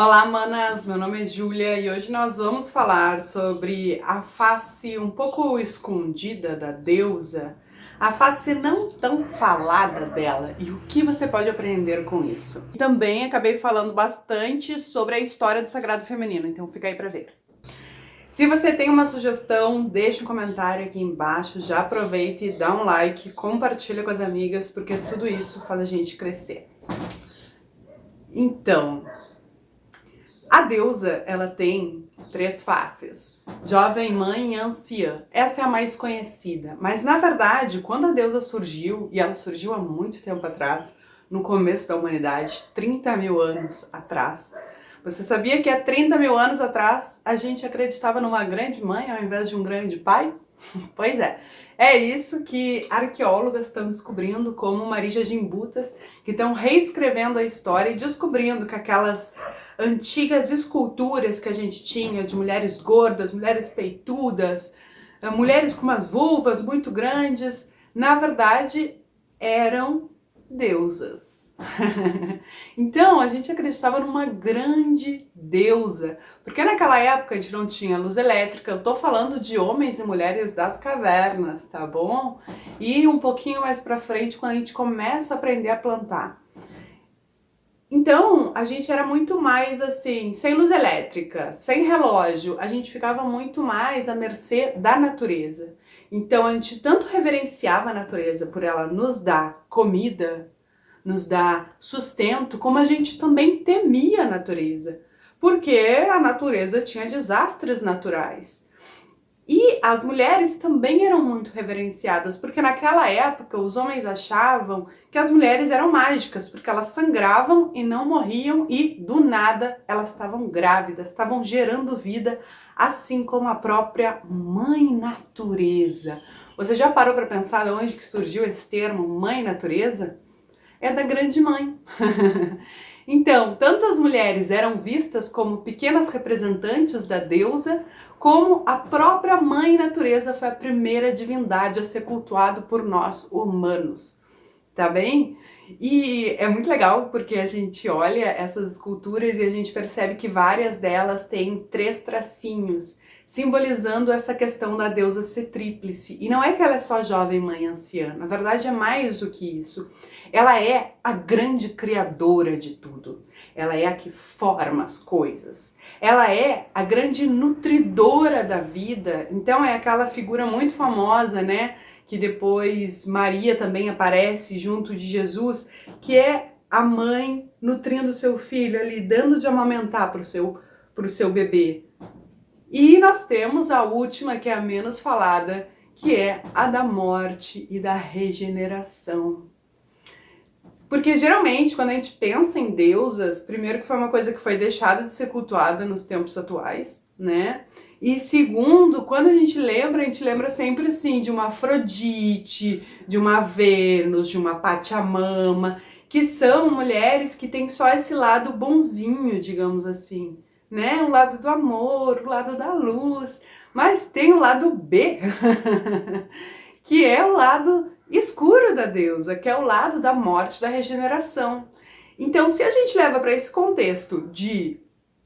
Olá, manas! Meu nome é Júlia e hoje nós vamos falar sobre a face um pouco escondida da deusa, a face não tão falada dela e o que você pode aprender com isso. Também acabei falando bastante sobre a história do sagrado feminino, então fica aí pra ver. Se você tem uma sugestão, deixa um comentário aqui embaixo, já aproveita e dá um like, compartilha com as amigas, porque tudo isso faz a gente crescer. Então, a deusa, ela tem três faces: jovem, mãe e anciã. Essa é a mais conhecida. Mas, na verdade, quando a deusa surgiu, e ela surgiu há muito tempo atrás, no começo da humanidade, 30 mil anos atrás, você sabia que há 30 mil anos atrás a gente acreditava numa grande mãe ao invés de um grande pai? Pois é. É isso que arqueólogas estão descobrindo, como Marija Gimbutas, que estão reescrevendo a história e descobrindo que aquelas antigas esculturas que a gente tinha de mulheres gordas, mulheres peitudas, mulheres com umas vulvas muito grandes, na verdade eram deusas. Então a gente acreditava numa grande deusa, porque naquela época a gente não tinha luz elétrica. Eu tô falando de homens e mulheres das cavernas, tá bom? E um pouquinho mais pra frente, quando a gente começa a aprender a plantar. Então, a gente era muito mais assim, sem luz elétrica, sem relógio, a gente ficava muito mais à mercê da natureza. Então, a gente tanto reverenciava a natureza por ela nos dar comida, nos dar sustento, como a gente também temia a natureza, porque a natureza tinha desastres naturais. E as mulheres também eram muito reverenciadas, porque naquela época os homens achavam que as mulheres eram mágicas, porque elas sangravam e não morriam e do nada elas estavam grávidas, estavam gerando vida, assim como a própria mãe natureza. Você já parou para pensar de onde que surgiu esse termo mãe natureza? É da grande mãe. Então, tanto as mulheres eram vistas como pequenas representantes da deusa, como a própria mãe natureza foi a primeira divindade a ser cultuada por nós humanos, tá bem? E é muito legal porque a gente olha essas esculturas e a gente percebe que várias delas têm três tracinhos, simbolizando essa questão da deusa ser tríplice. E não é que ela é só jovem, mãe, anciã, na verdade é mais do que isso. Ela é a grande criadora de tudo. Ela é a que forma as coisas. Ela é a grande nutridora da vida. Então é aquela figura muito famosa, né? Que depois Maria também aparece junto de Jesus, que é a mãe nutrindo o seu filho ali, dando de amamentar para o seu bebê. E nós temos a última, que é a menos falada, que é a da morte e da regeneração. Porque geralmente, quando a gente pensa em deusas, primeiro que foi uma coisa que foi deixada de ser cultuada nos tempos atuais, né? E segundo, quando a gente lembra sempre assim de uma Afrodite, de uma Vênus, de uma Pachamama, que são mulheres que têm só esse lado bonzinho, digamos assim, né? O lado do amor, o lado da luz, mas tem o lado B, que é o lado escuro da deusa, que é o lado da morte, da regeneração. Então, se a gente leva para esse contexto de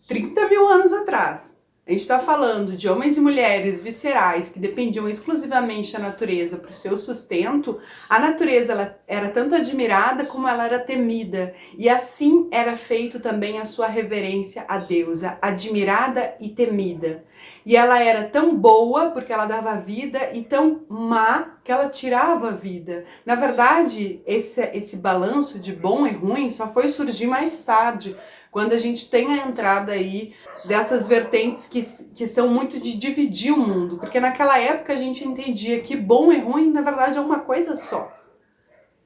30 mil anos atrás, a gente está falando de homens e mulheres viscerais que dependiam exclusivamente da natureza para o seu sustento. A natureza ela era tanto admirada como ela era temida. E assim era feito também a sua reverência à deusa, admirada e temida. E ela era tão boa porque ela dava vida e tão má que ela tirava a vida. Na verdade, esse balanço de bom e ruim só foi surgir mais tarde, quando a gente tem a entrada aí dessas vertentes que são muito de dividir o mundo, porque naquela época a gente entendia que bom e ruim na verdade é uma coisa só.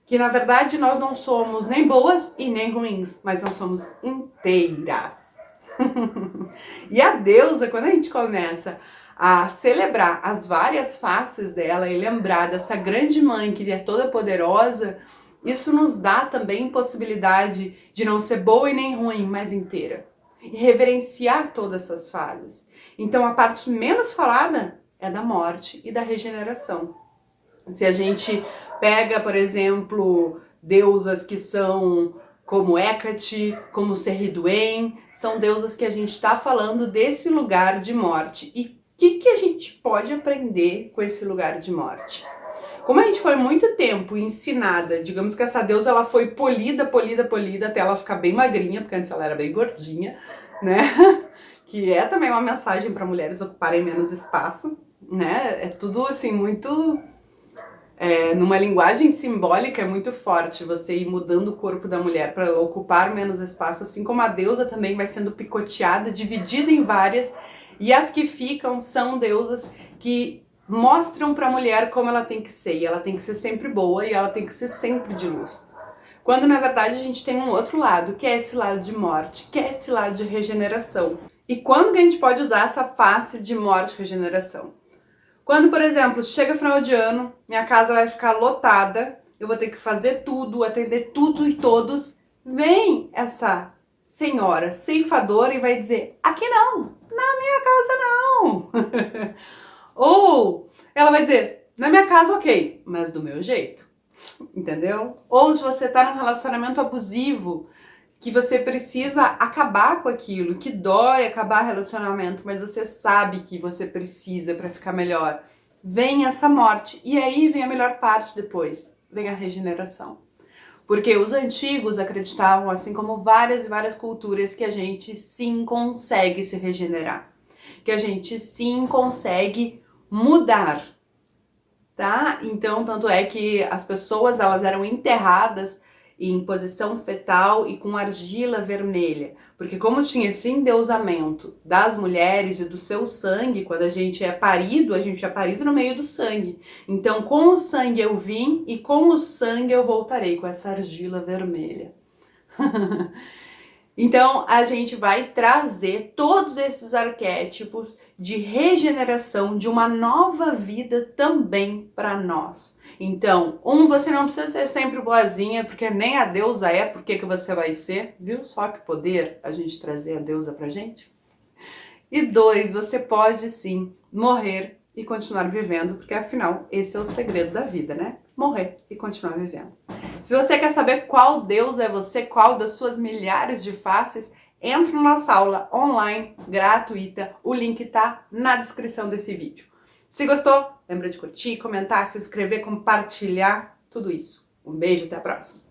Que na verdade nós não somos nem boas e nem ruins, mas nós somos inteiras. E a deusa, quando a gente começa a celebrar as várias faces dela e lembrar dessa grande mãe que é toda poderosa, isso nos dá também possibilidade de não ser boa e nem ruim, mas inteira. E reverenciar todas essas fases. Então a parte menos falada é da morte e da regeneração. Se a gente pega, por exemplo, deusas que são como Hecate, como Cerriduen, são deusas que a gente está falando desse lugar de morte. E o que a gente pode aprender com esse lugar de morte? Como a gente foi muito tempo ensinada, digamos que essa deusa ela foi polida até ela ficar bem magrinha, porque antes ela era bem gordinha, né? Que é também uma mensagem para mulheres ocuparem menos espaço, né? É tudo assim muito numa linguagem simbólica é muito forte você ir mudando o corpo da mulher para ela ocupar menos espaço, assim como a deusa também vai sendo picoteada, dividida em várias, e as que ficam são deusas que mostram para a mulher como ela tem que ser, e ela tem que ser sempre boa e ela tem que ser sempre de luz. Quando na verdade a gente tem um outro lado, que é esse lado de morte, que é esse lado de regeneração. E quando que a gente pode usar essa face de morte e regeneração? Quando, por exemplo, chega final de ano, minha casa vai ficar lotada, eu vou ter que fazer tudo, atender tudo e todos, vem essa senhora ceifadora e vai dizer, aqui não, na minha casa não. Ou ela vai dizer, na minha casa ok, mas do meu jeito, entendeu? Ou se você tá num relacionamento abusivo, que você precisa acabar com aquilo, que dói acabar relacionamento, mas você sabe que você precisa para ficar melhor. Vem essa morte e aí vem a melhor parte depois, vem a regeneração. Porque os antigos acreditavam, assim como várias e várias culturas, que a gente sim consegue se regenerar, que a gente sim consegue mudar, tá? Então, tanto é que as pessoas elas eram enterradas em posição fetal e com argila vermelha, porque como tinha esse endeusamento das mulheres e do seu sangue, quando a gente é parido no meio do sangue. Então, com o sangue eu vim e com o sangue eu voltarei, com essa argila vermelha. Então, a gente vai trazer todos esses arquétipos de regeneração, de uma nova vida também para nós. Então, você não precisa ser sempre boazinha, porque nem a deusa é, por que você vai ser? Viu só que poder a gente trazer a deusa pra gente? E 2, você pode sim morrer e continuar vivendo, porque afinal, esse é o segredo da vida, né? Morrer e continuar vivendo. Se você quer saber qual deus é você, qual das suas milhares de faces, entra na nossa aula online gratuita. O link tá na descrição desse vídeo. Se gostou, lembra de curtir, comentar, se inscrever, compartilhar, tudo isso. Um beijo, até a próxima!